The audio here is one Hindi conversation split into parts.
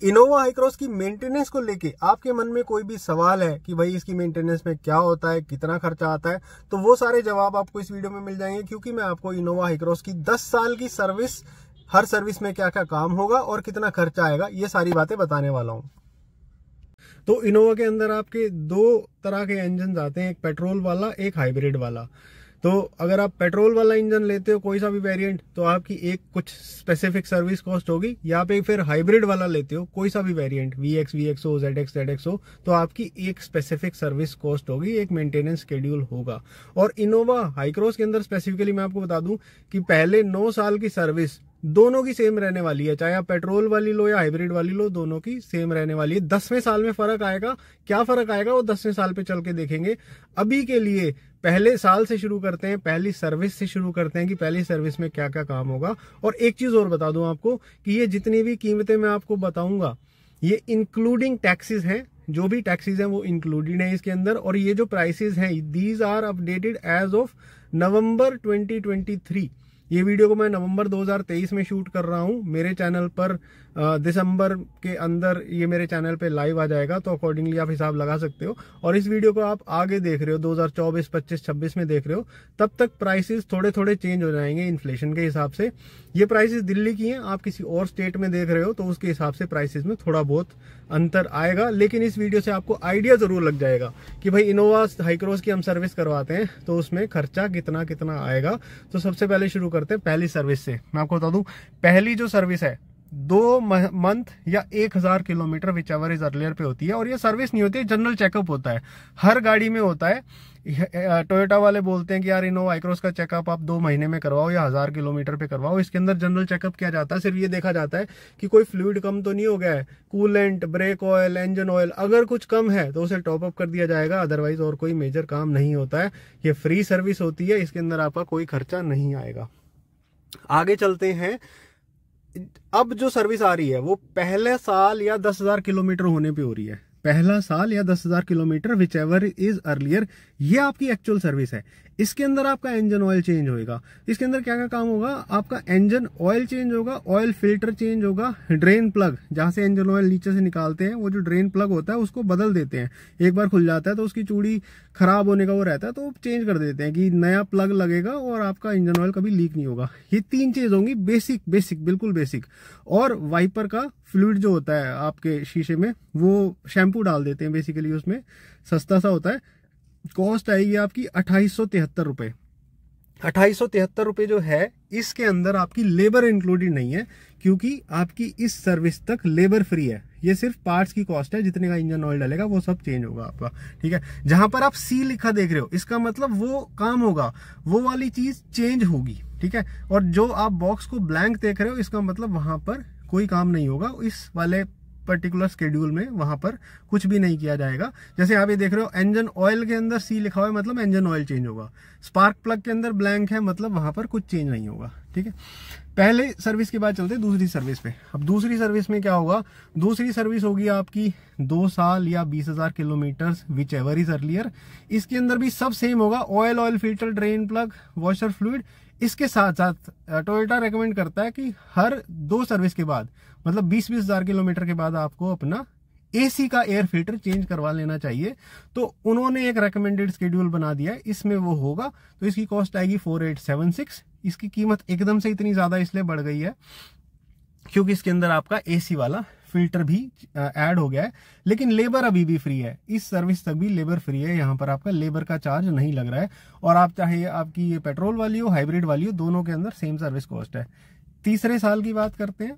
इनोवा हाई क्रॉस की मेंटेनेंस को लेके आपके मन में कोई भी सवाल है कि भाई इसकी मेंटेनेंस में क्या होता है, कितना खर्चा आता है, तो वो सारे जवाब आपको इस वीडियो में मिल जाएंगे, क्योंकि मैं आपको इनोवा हाई क्रॉस की 10 साल की सर्विस, हर सर्विस में क्या क्या काम होगा और कितना खर्चा आएगा, ये सारी बातें बताने वाला हूँ। तो इनोवा के अंदर आपके दो तरह के इंजन आते हैं, एक पेट्रोल वाला, एक हाइब्रिड वाला। तो अगर आप पेट्रोल वाला इंजन लेते हो कोई सा भी वेरिएंट, तो आपकी एक कुछ स्पेसिफिक सर्विस कॉस्ट होगी, या फिर हाइब्रिड वाला लेते हो कोई सा भी variant, VX, VXO, ZX, ZXO, तो आपकी एक स्पेसिफिक सर्विस कॉस्ट होगी, एक मेंटेनेंस शेड्यूल होगा। और इनोवा हाई क्रॉस के अंदर स्पेसिफिकली मैं आपको बता दूं कि पहले 9 साल की सर्विस दोनों की सेम रहने वाली है, चाहे आप पेट्रोल वाली लो या हाइब्रिड वाली लो, दोनों की सेम रहने वाली है। 10वें साल में फर्क आएगा, क्या फर्क आएगा वो 10वें साल पे चल के देखेंगे। अभी के लिए पहले साल से शुरू करते हैं, पहली सर्विस से शुरू करते हैं कि पहली सर्विस में क्या क्या काम होगा। और एक चीज और बता दूं आपको कि ये जितनी भी कीमतें मैं आपको बताऊंगा, ये इंक्लूडिंग टैक्सेस हैं, जो भी टैक्सेस हैं वो इंक्लूडेड है इसके अंदर। और ये जो प्राइसेस हैं, these are updated as of November 2023। ये वीडियो को मैं नवंबर 2023 में शूट कर रहा हूँ। मेरे चैनल पर दिसंबर के अंदर ये मेरे चैनल पे लाइव आ जाएगा, तो अकॉर्डिंगली आप हिसाब लगा सकते हो। और इस वीडियो को आप आगे देख रहे हो 2024, 25, 26 में देख रहे हो, तब तक प्राइसेस थोड़े थोड़े चेंज हो जाएंगे इन्फ्लेशन के हिसाब से। ये प्राइसेस दिल्ली की हैं, आप किसी और स्टेट में देख रहे हो तो उसके हिसाब से प्राइसेस में थोड़ा बहुत अंतर आएगा। लेकिन इस वीडियो से आपको आइडिया जरूर लग जाएगा कि भाई इनोवा हाई क्रॉस की हम सर्विस करवाते हैं तो उसमें खर्चा कितना कितना आएगा। तो सबसे पहले शुरू करते हैं पहली सर्विस से। मैं आपको बता दूं, पहली जो सर्विस है 2 मंथ या 1000 kilometre which ever is earlier पे होती है। और ये सर्विस नहीं होती है, जनरल चेकअप होता है, हर गाड़ी में होता है। टोयोटा वाले बोलते हैं कि यार इनोवा हाई क्रॉस का चेकअप आप 2 महीने में करवाओ या 1000 किलोमीटर पे करवाओ। इसके अंदर जनरल चेकअप किया जाता है, सिर्फ ये देखा जाता है कि कोई फ्लूइड कम तो नहीं हो गया है, coolant, brake oil, engine oil, अगर कुछ कम है तो उसे टॉप अप कर दिया जाएगा, अदरवाइज और कोई मेजर काम नहीं होता है। ये फ्री सर्विस होती है, इसके अंदर आपका कोई खर्चा नहीं आएगा। आगे चलते हैं। अब जो सर्विस आ रही है वो पहले साल या 10,000 किलोमीटर होने पे हो रही है, पहला साल या 10,000 kilometre which ever is earlier, ये आपकी एक्चुअल सर्विस है। इसके अंदर आपका इंजन ऑयल चेंज होगा। इसके अंदर क्या क्या काम होगा, आपका इंजन ऑयल चेंज होगा, ऑयल फिल्टर चेंज होगा, ड्रेन प्लग जहां से इंजन ऑयल नीचे से निकालते हैं, वो जो ड्रेन प्लग होता है उसको बदल देते हैं। एक बार खुल जाता है तो उसकी चूड़ी खराब होने का वो रहता है, तो चेंज कर देते हैं कि नया प्लग लगेगा और आपका इंजन ऑयल कभी लीक नहीं होगा। ये 3 चीज होंगी, बेसिक बिल्कुल बेसिक। और वाइपर का फ्लूइड जो होता है आपके शीशे में, वो शैम्पू डाल देते हैं बेसिकली उसमें, सस्ता सा होता है। कॉस्ट आएगी आपकी 2873 रुपए। 2873 रुपए जो है, इसके अंदर आपकी लेबर इंक्लूडेड नहीं है, क्योंकि आपकी इस सर्विस तक लेबर फ्री है। ये सिर्फ पार्ट्स की कॉस्ट है, जितने का इंजन ऑयल डलेगा वो सब चेंज होगा आपका, ठीक है। जहां पर आप C लिखा देख रहे हो, इसका मतलब वो काम होगा, वो वाली चीज चेंज होगी, ठीक है। और जो आप बॉक्स को ब्लैंक देख रहे हो, इसका मतलब वहां पर कोई काम नहीं होगा, इस वाले पर्टिकुलर शेड्यूल में वहां पर कुछ भी नहीं किया जाएगा। जैसे आप ये देख रहे हो, इंजन ऑयल के अंदर C लिखा हुआ है, मतलब इंजन ऑयल चेंज होगा। स्पार्क प्लग के अंदर ब्लैंक है, मतलब वहां पर कुछ चेंज नहीं होगा, ठीक है। पहले सर्विस के बाद चलते हैं दूसरी सर्विस पे। अब दूसरी सर्विस में क्या होगा, दूसरी सर्विस होगी आपकी 2 साल या 20,000 kilometre which ever is earlier. इसके अंदर भी सब सेम होगा, oil filter, drain plug, washer fluid. इसके साथ साथ टोयोटा रेकमेंड करता है कि हर 2 सर्विस के बाद, मतलब 20,000 किलोमीटर के बाद आपको अपना AC का एयर फिल्टर चेंज करवा लेना चाहिए। तो उन्होंने एक रेकमेंडेड शेड्यूल बना दिया है, इसमें वो होगा। तो इसकी कॉस्ट आएगी 4876। इसकी कीमत एकदम से इतनी ज्यादा इसलिए बढ़ गई है क्योंकि इसके अंदर आपका AC वाला फिल्टर भी ऐड हो गया है, लेकिन लेबर अभी भी फ्री है। इस सर्विस तक भी लेबर फ्री है, यहाँ पर आपका लेबर का चार्ज नहीं लग रहा है। और आप चाहे आपकी ये पेट्रोल वाली हो, हाइब्रिड वाली हो, दोनों के अंदर सेम सर्विस कॉस्ट है। तीसरे साल की बात करते हैं।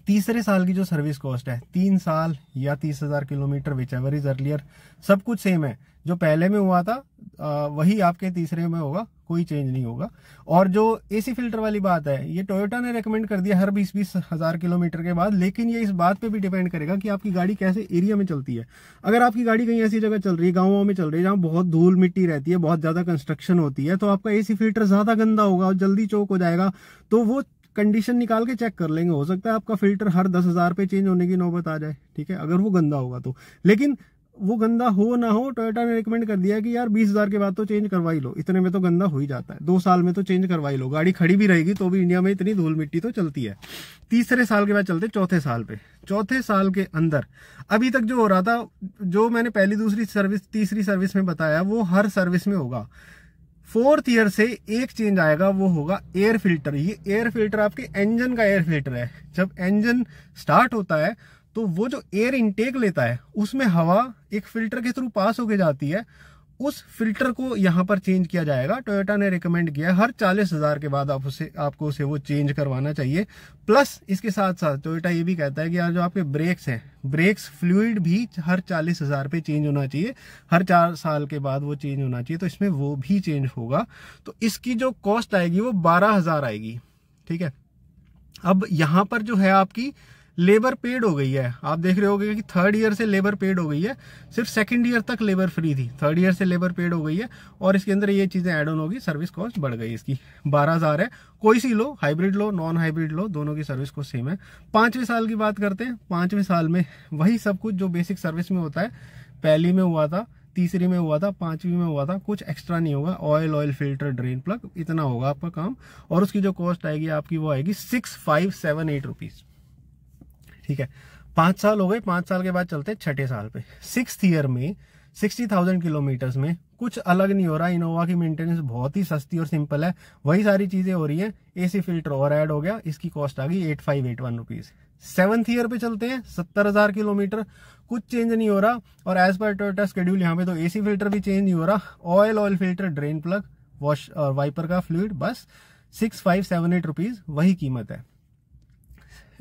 तीसरे साल की जो सर्विस कॉस्ट है, 3 साल या 30,000 kilometre which ever is earlier, सब कुछ सेम है। जो पहले में हुआ था वही आपके तीसरे में होगा, कोई चेंज नहीं होगा। और जो AC फिल्टर वाली बात है, ये टोयोटा ने रेकमेंड कर दिया हर 20,000 किलोमीटर के बाद, लेकिन ये इस बात पे भी डिपेंड करेगा कि आपकी गाड़ी कैसे एरिया में चलती है। अगर आपकी गाड़ी कहीं ऐसी जगह चल रही है, गाँवों में चल रही है, जहाँ बहुत धूल मिट्टी रहती है, बहुत ज्यादा कंस्ट्रक्शन होती है, तो आपका AC फिल्टर ज्यादा गंदा होगा और जल्दी चोक हो जाएगा। तो वो कंडीशन निकाल के चेक कर लेंगे, हो सकता है आपका फिल्टर हर 10,000 पे चेंज होने की नौबत आ जाए, ठीक है, अगर वो गंदा होगा तो। लेकिन वो गंदा हो ना हो, टोयोटा ने रिकमेंड कर दिया कि यार 20,000 के बाद तो चेंज करवा ही लो, इतने में तो गंदा हो ही जाता है, 2 साल में तो चेंज करवा ही लो। गाड़ी खड़ी भी रहेगी तो भी इंडिया में इतनी धूल मिट्टी तो चलती है। तीसरे साल के बाद चलते चौथे साल पे। चौथे साल के अंदर अभी तक जो हो रहा था, जो मैंने पहली दूसरी सर्विस तीसरी सर्विस में बताया, वो हर सर्विस में होगा। 4th ईयर से एक चेंज आएगा, वो होगा एयर फिल्टर। ये एयर फिल्टर आपके इंजन का एयर फिल्टर है। जब इंजन स्टार्ट होता है तो वो जो एयर इनटेक लेता है उसमें हवा एक फिल्टर के थ्रू पास होके जाती है, उस फिल्टर को यहाँ पर चेंज किया जाएगा। टोयोटा ने रिकमेंड किया है हर 40,000 के बाद आपको उसे वो चेंज करवाना चाहिए। प्लस इसके साथ साथ टोयोटा ये भी कहता है कि यार जो आपके ब्रेक्स हैं, ब्रेक्स फ्लूइड भी हर 40,000 पे चेंज होना चाहिए, हर 4 साल के बाद वो चेंज होना चाहिए। तो इसमें वो भी चेंज होगा, तो इसकी जो कॉस्ट आएगी वो 12,000 आएगी। ठीक है, अब यहाँ पर जो है आपकी लेबर पेड हो गई है। आप देख रहे होगे कि 3rd ईयर से लेबर पेड हो गई है, सिर्फ 2nd ईयर तक लेबर फ्री थी, 3rd ईयर से लेबर पेड हो गई है। और इसके अंदर ये चीजें ऐड ऑन होगी, सर्विस कॉस्ट बढ़ गई इसकी, 12,000 है। कोई सी लो, हाइब्रिड लो, नॉन हाइब्रिड लो, दोनों की सर्विस कॉस्ट सेम है। 5वें साल की बात करते हैं। 5वें साल में वही सब कुछ जो बेसिक सर्विस में होता है, पहली में हुआ था, तीसरी में हुआ था, 5वीं में हुआ था, कुछ एक्स्ट्रा नहीं होगा। ऑयल फिल्टर, ड्रेन प्लग, इतना होगा आपका काम। और उसकी जो कॉस्ट आएगी आपकी वो आएगी 6578 रुपीज। ठीक है, 5 साल हो गए। 5 साल के बाद चलते हैं 6ठे साल पे। 6th ईयर में 60,000 किलोमीटर्स में कुछ अलग नहीं हो रहा। इनोवा की मेंटेनेंस बहुत ही सस्ती और सिंपल है, वही सारी चीजें हो रही हैं। एसी फिल्टर और ऐड हो गया, इसकी कॉस्ट आ गई 8581 रुपीज। 7th ईयर पे चलते हैं, 70,000 किलोमीटर, कुछ चेंज नहीं हो रहा। और एज पर टोयोटा शेड्यूल यहाँ पे तो एसी फिल्टर भी चेंज नहीं हो रहा। Oil filter, drain plug, wash और वाइपर का फ्लूइड, बस 6578 रुपीज वही कीमत है।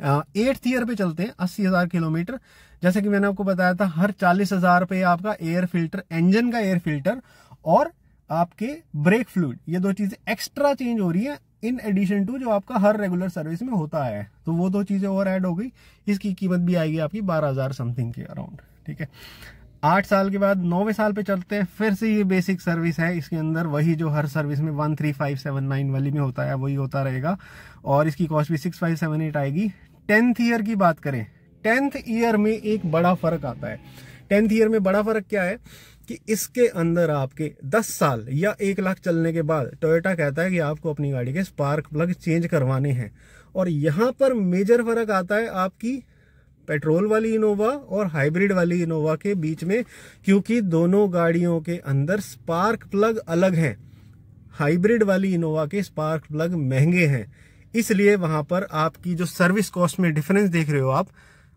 8th ईयर पे चलते हैं, 80,000 किलोमीटर। जैसे कि मैंने आपको बताया था, हर 40,000 पे आपका एयर फिल्टर, इंजन का एयर फिल्टर और आपके ब्रेक फ्लूइड, ये 2 चीजें एक्स्ट्रा चेंज हो रही है इन एडिशन टू जो आपका हर रेगुलर सर्विस में होता है। तो वो 2 चीजें और ऐड हो गई, इसकी कीमत भी आएगी आपकी 12,000 समथिंग के अराउंड। ठीक है, 8 साल के बाद 9वें साल पे चलते हैं। फिर से ये बेसिक सर्विस है, इसके अंदर वही जो हर सर्विस में 13579 वाली में होता है वही होता रहेगा। और इसकी कॉस्ट भी 6578 आएगी। 10th ईयर की बात करें, 10th ईयर में एक बड़ा फर्क आता है। 10th ईयर में बड़ा फर्क क्या है कि इसके अंदर आपके 10 साल या 1 लाख चलने के बाद टोयोटा कहता है कि आपको अपनी गाड़ी के स्पार्क प्लग चेंज करवाने हैं। और यहाँ पर मेजर फर्क आता है आपकी पेट्रोल वाली इनोवा और हाइब्रिड वाली इनोवा के बीच में, क्योंकि दोनों गाड़ियों के अंदर स्पार्क प्लग अलग हैं। हाइब्रिड वाली इनोवा के स्पार्क प्लग महंगे हैं, इसलिए वहां पर आपकी जो सर्विस कॉस्ट में डिफरेंस देख रहे हो आप,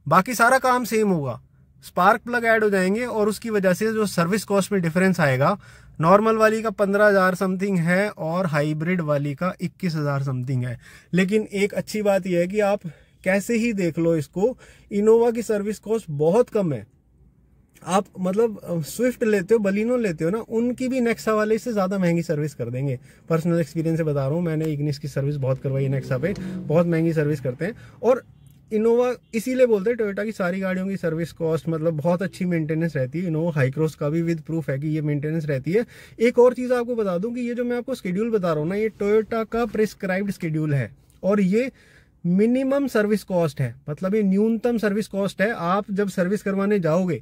बाकी सारा काम सेम होगा, स्पार्क प्लग ऐड हो जाएंगे और उसकी वजह से जो सर्विस कॉस्ट में डिफरेंस आएगा, नॉर्मल वाली का 15,000 समथिंग है और हाइब्रिड वाली का 21,000 समथिंग है। लेकिन एक अच्छी बात यह है कि आप कैसे ही देख लो इसको, इनोवा की सर्विस कॉस्ट बहुत कम है। आप मतलब स्विफ्ट लेते हो, बलिनो लेते हो ना, उनकी भी नेक्सा वाले से ज्यादा महंगी सर्विस कर देंगे। पर्सनल एक्सपीरियंस से बता रहा हूँ, मैंने इग्निस की सर्विस बहुत करवाई, नेक्सा पे बहुत महंगी सर्विस करते हैं। और इनोवा इसीलिए बोलते हैं टोयोटा की सारी गाड़ियों की सर्विस कॉस्ट मतलब बहुत अच्छी मेंटेनेंस रहती है। इनोवा हाईक्रॉस का भी विद प्रूफ है कि ये मेंटेनेंस रहती है। एक और चीज आपको बता दूं कि ये जो मैं आपको शेड्यूल बता रहा हूँ ना, ये टोयोटा का प्रिस्क्राइब्ड शेड्यूल है और ये मिनिमम सर्विस कॉस्ट है, मतलब ये न्यूनतम सर्विस कॉस्ट है। आप जब सर्विस करवाने जाओगे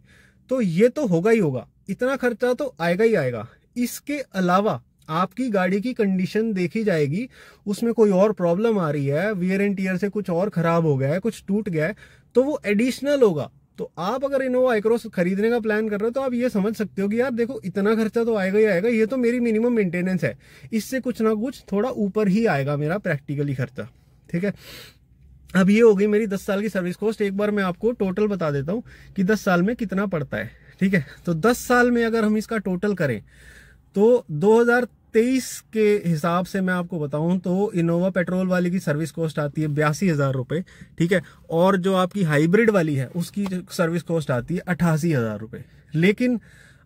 तो ये तो होगा ही होगा, इतना खर्चा तो आएगा ही आएगा। इसके अलावा आपकी गाड़ी की कंडीशन देखी जाएगी, उसमें कोई और प्रॉब्लम आ रही है, वियर एंड टियर से कुछ और खराब हो गया है, कुछ टूट गया है, तो वो एडिशनल होगा। तो आप अगर इनोवा हाईक्रॉस खरीदने का प्लान कर रहे हो तो आप ये समझ सकते हो कि यार देखो इतना खर्चा तो आएगा ही आएगा, ये तो मेरी मिनिमम मेंटेनेंस है, इससे कुछ ना कुछ थोड़ा ऊपर ही आएगा मेरा प्रैक्टिकली खर्चा। ठीक है, अब ये हो गई मेरी 10 साल की सर्विस कॉस्ट। एक बार मैं आपको टोटल बता देता हूँ कि 10 साल में कितना पड़ता है। ठीक है, तो 10 साल में अगर हम इसका टोटल करें तो 2023 के हिसाब से मैं आपको बताऊं तो इनोवा पेट्रोल वाली की सर्विस कॉस्ट आती है 82,000 रुपए। ठीक है, और जो आपकी हाइब्रिड वाली है उसकी सर्विस कॉस्ट आती है 88,000 रुपए। लेकिन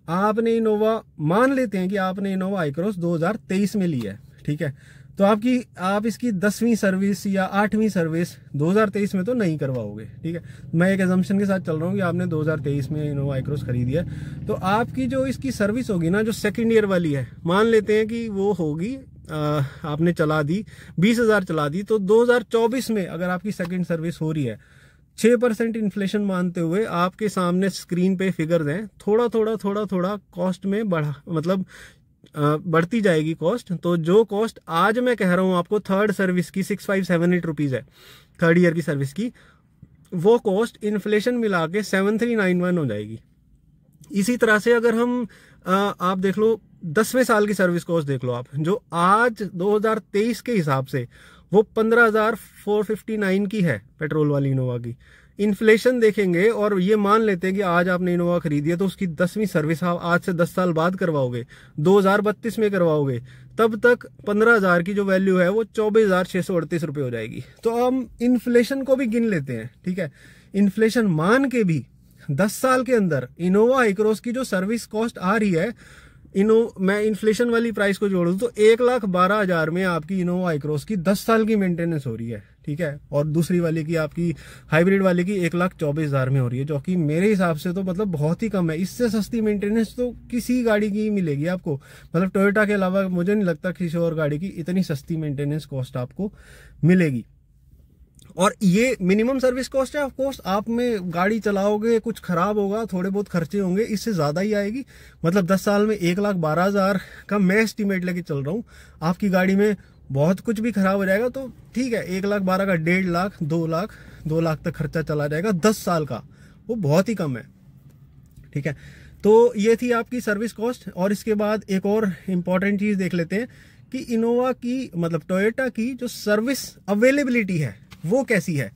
आपने इनोवा, मान लेते हैं कि आपने इनोवा हाईक्रॉस 2023 में लिया है, ठीक है, तो आप इसकी 10वीं सर्विस या 8वीं सर्विस 2023 में तो नहीं करवाओगे। ठीक है, मैं एक एजम्पशन के साथ चल रहा हूँ कि आपने 2023 में इनोवा हाईक्रॉस खरीदी है, तो आपकी जो इसकी सर्विस होगी ना, जो 2nd ईयर वाली है, मान लेते हैं कि वो होगी आपने चला दी 20,000 चला दी, तो 2024 में अगर आपकी 2nd सर्विस हो रही है 6% इन्फ्लेशन मानते हुए आपके सामने स्क्रीन पे फिगर्स हैं, थोड़ा थोड़ा कॉस्ट में बढ़ती जाएगी कॉस्ट। तो जो कॉस्ट आज मैं कह रहा हूं आपको थर्ड सर्विस की 6578 रुपीज है, थर्ड ईयर की सर्विस की, वो कॉस्ट इन्फ्लेशन मिला के 7391 हो जाएगी। इसी तरह से अगर हम आप देख लो 10वें साल की सर्विस कॉस्ट देख लो आप, जो आज 2023 के हिसाब से वो 15,459 की है पेट्रोल वाली इनोवा की। इन्फ्लेशन देखेंगे और ये मान लेते हैं कि आज आपने इनोवा खरीदी है तो उसकी 10वीं सर्विस आप आज से 10 साल बाद करवाओगे, 2032 में करवाओगे, तब तक 15,000 की जो वैल्यू है वो 24,638 रुपये हो जाएगी। तो हम इन्फ्लेशन को भी गिन लेते हैं, ठीक है। इन्फ्लेशन मान के भी 10 साल के अंदर इनोवा हाई क्रॉस की जो सर्विस कॉस्ट आ रही है, मैं इन्फ्लेशन वाली प्राइस को जोड़ूं तो 1,12,000 में आपकी इनोवा हाई क्रॉस की 10 साल की मेंटेनेंस हो रही है, ठीक है। और दूसरी वाले की, आपकी हाइब्रिड वाले की 1,24,000 में हो रही है, जो कि मेरे हिसाब से तो मतलब बहुत ही कम है। इससे सस्ती मेंटेनेंस तो किसी गाड़ी की मिलेगी आपको, मतलब टोयोटा के अलावा मुझे नहीं लगता किसी और गाड़ी की इतनी सस्ती मेंटेनेंस कॉस्ट आपको मिलेगी। और ये मिनिमम सर्विस कॉस्ट है। ऑफ कोर्स आप में गाड़ी चलाओगे, कुछ खराब होगा, थोड़े बहुत खर्चे होंगे, इससे ज्यादा ही आएगी। मतलब 10 साल में 1,12,000 का मैं एस्टिमेट लेके चल रहा हूँ। आपकी गाड़ी में बहुत कुछ भी खराब हो जाएगा तो ठीक है, 1,12,000 का 1.5 लाख 2 लाख तक खर्चा चला जाएगा 10 साल का, वो बहुत ही कम है, ठीक है। तो ये थी आपकी सर्विस कॉस्ट। और इसके बाद एक और इम्पॉर्टेंट चीज देख लेते हैं कि इनोवा की, मतलब टोयोटा की जो सर्विस अवेलेबिलिटी है वो कैसी है।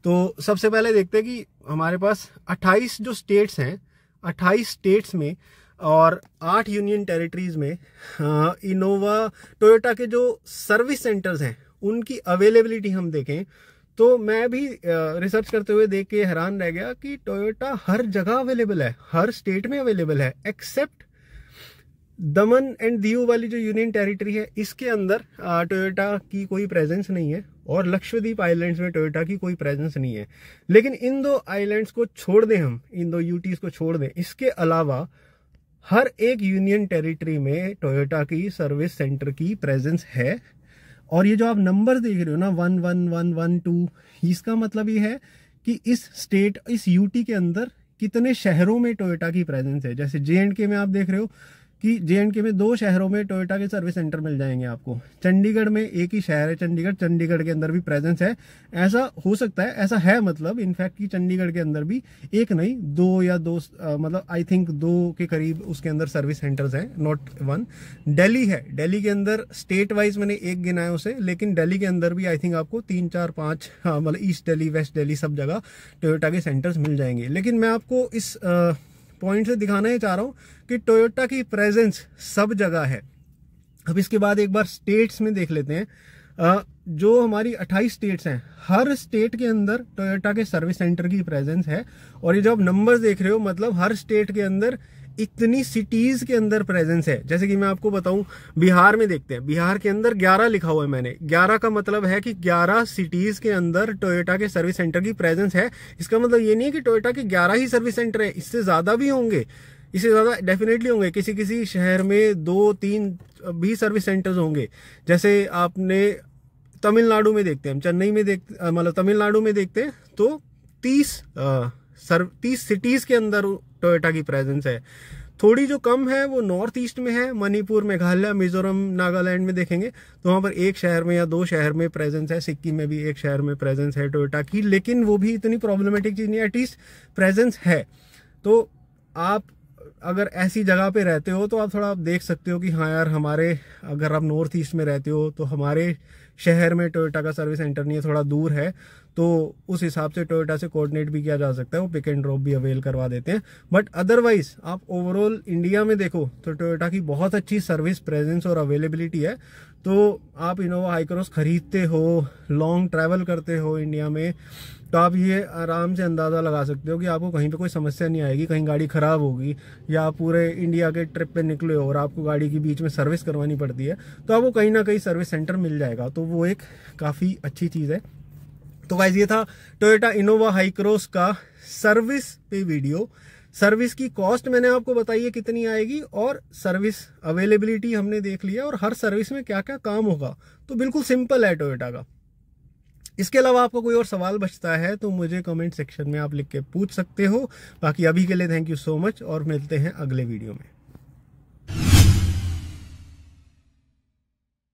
तो सबसे पहले देखते हैं कि हमारे पास 28 जो स्टेट्स हैं, 28 स्टेट्स में और 8 यूनियन टेरिटरीज में इनोवा टोयोटा के जो सर्विस सेंटर्स हैं उनकी अवेलेबिलिटी हम देखें तो मैं भी रिसर्च करते हुए देख के हैरान रह गया कि टोयोटा हर जगह अवेलेबल है, हर स्टेट में अवेलेबल है, एक्सेप्ट दमन एंड दीव वाली जो यूनियन टेरिटरी है, इसके अंदर टोयोटा की कोई प्रेजेंस नहीं है, और लक्षद्वीप आइलैंड्स में टोयोटा की कोई प्रेजेंस नहीं है। लेकिन इन दो आइलैंड्स को छोड़ दें, हम इन दो यूटीज को छोड़ दें, इसके अलावा हर एक यूनियन टेरिटरी में टोयोटा की सर्विस सेंटर की प्रेजेंस है। और ये जो आप नंबर देख रहे हो ना 11112, इसका मतलब ये है कि इस स्टेट, इस यूटी के अंदर कितने शहरों में टोयोटा की प्रेजेंस है। जैसे J&K में आप देख रहे हो कि J&K में 2 शहरों में टोयोटा के सर्विस सेंटर मिल जाएंगे आपको। चंडीगढ़ में एक ही शहर है चंडीगढ़ के अंदर भी प्रेजेंस है। ऐसा हो सकता है, ऐसा है मतलब इनफैक्ट कि चंडीगढ़ के अंदर भी एक नहीं 2 या 2 मतलब आई थिंक 2 के करीब उसके अंदर सर्विस सेंटर्स हैं, नॉट 1। दिल्ली है, दिल्ली के अंदर स्टेट वाइज मैंने एक गिना है उसे, लेकिन दिल्ली के अंदर भी आई थिंक आपको 3, 4, 5 मतलब ईस्ट दिल्ली, वेस्ट दिल्ली सब जगह टोयोटा के सेंटर्स मिल जाएंगे। लेकिन मैं आपको इस पॉइंट से दिखाना ही चाह रहा हूं कि टोयोटा की प्रेजेंस सब जगह है। अब इसके बाद एक बार स्टेट्स में देख लेते हैं। जो हमारी 28 स्टेट्स हैं, हर स्टेट के अंदर टोयोटा के सर्विस सेंटर की प्रेजेंस है। और ये जो आप नंबर्स देख रहे हो, मतलब हर स्टेट के अंदर इतनी सिटीज के अंदर प्रेजेंस है। जैसे कि मैं आपको बताऊं, बिहार में देखते हैं, बिहार के अंदर 11 लिखा हुआ है मैंने। 11 का मतलब है कि 11 सिटीज के अंदर टोयोटा के सर्विस सेंटर की प्रेजेंस है। इसका मतलब ये नहीं है कि टोयोटा के 11 ही सर्विस सेंटर है, इससे ज्यादा भी होंगे, इससे ज्यादा डेफिनेटली होंगे। किसी किसी शहर में 2-3 भी सर्विस सेंटर्स होंगे। जैसे आपने तमिलनाडु में देखते हैं, हम चेन्नई में देखते, मतलब तमिलनाडु में देखते हैं तो 30 सिटीज के अंदर टोयोटा की प्रेजेंस है। थोड़ी जो कम है वो नॉर्थ ईस्ट में है, मणिपुर, मेघालय, मिजोरम, नागालैंड में देखेंगे तो वहां पर 1 शहर में या 2 शहर में प्रेजेंस है। सिक्किम में भी 1 शहर में प्रेजेंस है टोयोटा की, लेकिन वो भी इतनी प्रॉब्लमेटिक चीज नहीं है, एटलीस्ट प्रेजेंस है। तो आप अगर ऐसी जगह पे रहते हो तो आप थोड़ा देख सकते हो कि हाँ यार, हमारे अगर आप नॉर्थ ईस्ट में रहते हो तो हमारे शहर में टोयोटा का सर्विस सेंटर नहीं है, थोड़ा दूर है, तो उस हिसाब से टोयोटा से कोऑर्डिनेट भी किया जा सकता है, वो पिक एंड ड्रॉप भी अवेल करवा देते हैं। बट अदरवाइज आप ओवरऑल इंडिया में देखो तो टोयोटा की बहुत अच्छी सर्विस प्रेजेंस और अवेलेबिलिटी है। तो आप इनोवा हाई क्रॉस खरीदते हो, लॉन्ग ट्रैवल करते हो इंडिया में, तो आप ये आराम से अंदाज़ा लगा सकते हो कि आपको कहीं पे कोई समस्या नहीं आएगी, कहीं गाड़ी ख़राब होगी या आप पूरे इंडिया के ट्रिप पे निकले हो और आपको गाड़ी की बीच में सर्विस करवानी पड़ती है तो आपको कहीं ना कहीं सर्विस सेंटर मिल जाएगा। तो वो एक काफ़ी अच्छी चीज़ है। तो गाइस, ये था टोयोटा इनोवा हाई क्रॉस का सर्विस पे वीडियो। सर्विस की कॉस्ट मैंने आपको बताई है कितनी आएगी, और सर्विस अवेलेबिलिटी हमने देख लिया, और हर सर्विस में क्या क्या काम होगा। तो बिल्कुल सिंपल है टोयोटा का। इसके अलावा आपका कोई और सवाल बचता है तो मुझे कमेंट सेक्शन में आप लिख के पूछ सकते हो। बाकी अभी के लिए थैंक यू सो मच और मिलते हैं अगले वीडियो में।